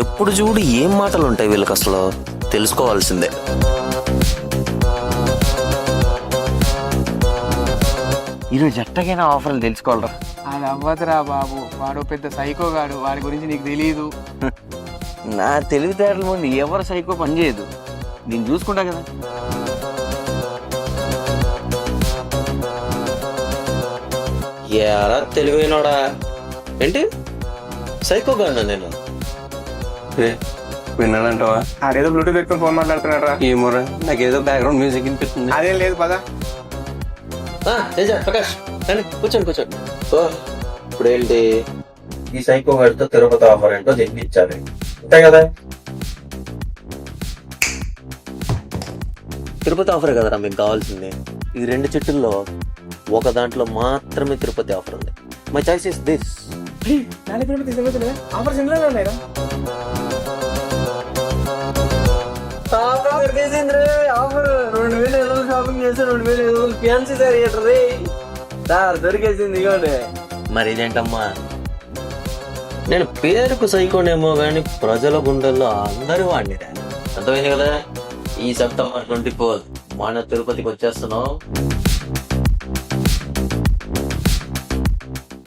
ఎప్పుడు చూడు ఏం మాటలు ఉంటాయి వీళ్ళకి, అసలు తెలుసుకోవాల్సిందే. ఈరోజు ఎట్టగైనా ఆఫర్లు తెలుసుకోవాలరా. అది అవ్వదురా బాబు, వాడు పెద్ద సైకో గాడు, వాడి గురించి నీకు తెలియదు. నా తెలివితేటల ముందు ఎవరు సైకో పని చేయదు. దీన్ని చూసుకుంటా కదా. యారా తెలివైనోడా, ఏంటి సైకోగాడినా నేను? విన్నాడంటావా? ఆడేదో బ్లూటూత్ పెట్టుకుని ఫోన్ మాట్లాడుతున్నాడు రా. ఏమోరా, నాకేదో బ్యాక్గ్రౌండ్ మ్యూజిక్ వినిపిస్తుంది. అదేం లేదు పదా. తేజ, ప్రకాష్ రండి, కూర్చోండి కూర్చోండి. సో ఇప్పుడు ఏంటి, ఈ సైకో గాడితో తిరుపతి ఆఫర్ ఏంటో తెప్పించాలి, అంతే కదా? తిరుపతి ఆఫర్ కదరా మీకు కావాల్సింది. ఈ 2 చెట్టుల్లో ఒక దాంట్లో మాత్రమే తిరుపతి ఆఫర్ ఉంది. My choice is this. Offers ఇందులోనే ఉన్నాయిరా. ఆఫర్ 2,000 షాపింగ్ చేస్తే 2,000 ఫ్యాన్సీ సారీ సార్ దొరికేసింది. ఇవ్వండి. మరి ఇదేంటమ్మా, నేను పేరుకు సైకోనేమో గాని ప్రజల గుండెల్లో అందరూ వాడిని. అర్థమైంది కదా? ఈ సెప్టెంబర్ 24 మన తిరుపతికి వచ్చేస్తున్నాం.